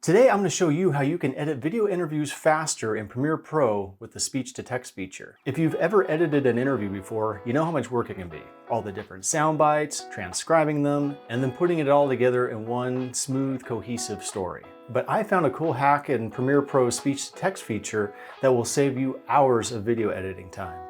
Today I'm going to show you how you can edit video interviews faster in Premiere Pro with the speech-to-text feature. If you've ever edited an interview before, you know how much work it can be. All the different sound bites, transcribing them, and then putting it all together in one smooth, cohesive story. But I found a cool hack in Premiere Pro's speech-to-text feature that will save you hours of video editing time.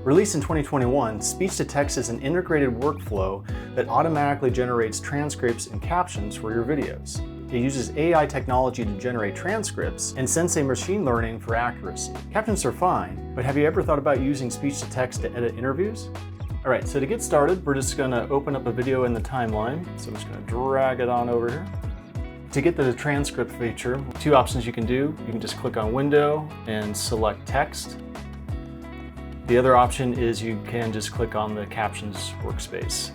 Released in 2021, speech-to-text is an integrated workflow that automatically generates transcripts and captions for your videos. It uses AI technology to generate transcripts and sensei machine learning for accuracy. Captions are fine, but have you ever thought about using speech-to-text to edit interviews? All right, so to get started, we're just gonna open up a video in the timeline. So I'm just gonna drag it on over here. To get the transcript feature, two options you can do. You can just click on Window and select Text. The other option is you can just click on the Captions workspace.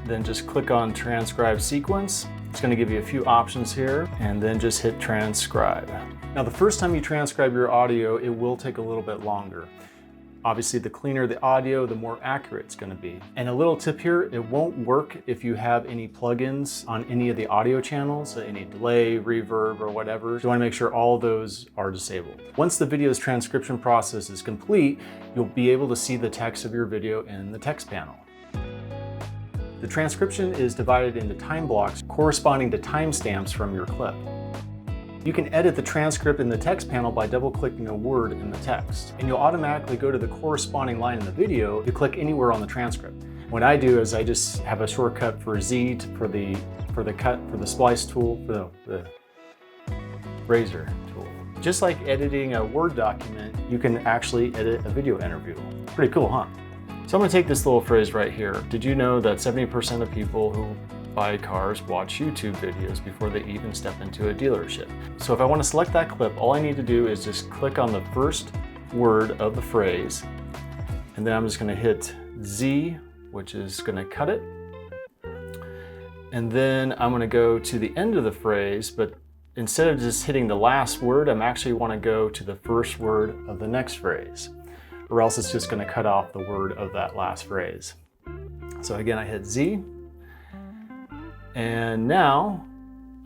Then just click on Transcribe Sequence. It's going to give you a few options here, and then just hit Transcribe. Now, the first time you transcribe your audio, it will take a little bit longer. Obviously, the cleaner the audio, the more accurate it's going to be. And a little tip here, it won't work if you have any plugins on any of the audio channels, any delay, reverb, or whatever. You want to make sure all those are disabled. Once the video's transcription process is complete, you'll be able to see the text of your video in the text panel. The transcription is divided into time blocks corresponding to timestamps from your clip. You can edit the transcript in the text panel by double-clicking a word in the text, and you'll automatically go to the corresponding line in the video to click anywhere on the transcript. What I do is I just have a shortcut for Z for the splice tool, for the razor tool. Just like editing a Word document, you can actually edit a video interview. Pretty cool, huh? So I'm going to take this little phrase right here. Did you know that 70% of people who buy cars watch YouTube videos before they even step into a dealership? So if I want to select that clip, all I need to do is just click on the first word of the phrase, and then I'm just going to hit Z, which is going to cut it. And then I'm going to go to the end of the phrase, but instead of just hitting the last word, I'm actually want to go to the first word of the next phrase, or else it's just going to cut off the word of that last phrase. So again, I hit Z. And now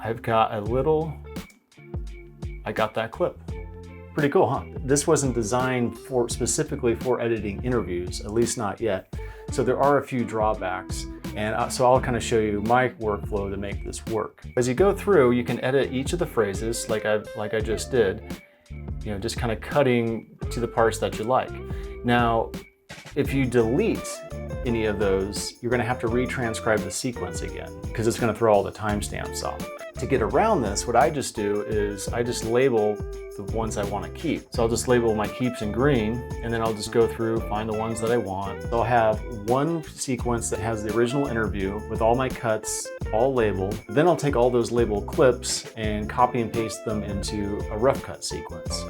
I've got I got that clip. Pretty cool, huh? This wasn't designed specifically for editing interviews, at least not yet. So there are a few drawbacks. And so I'll kind of show you my workflow to make this work. As you go through, you can edit each of the phrases like I just did, just kind of cutting to the parts that you like. Now, if you delete any of those, you're going to have to retranscribe the sequence again because it's going to throw all the timestamps off. To get around this, what I just do is I just label the ones I want to keep. So I'll just label my keeps in green, and then I'll just go through, find the ones that I want. So I'll have one sequence that has the original interview with all my cuts all labeled. Then I'll take all those labeled clips and copy and paste them into a rough cut sequence.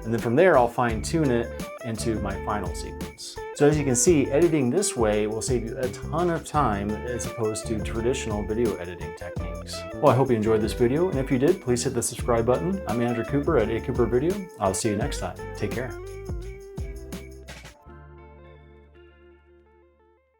And then from there, I'll fine tune it into my final sequence. So as you can see, editing this way will save you a ton of time as opposed to traditional video editing techniques. Well, I hope you enjoyed this video, and if you did, please hit the subscribe button. I'm Andrew Cooper at A Cooper Video. I'll see you next time. Take care.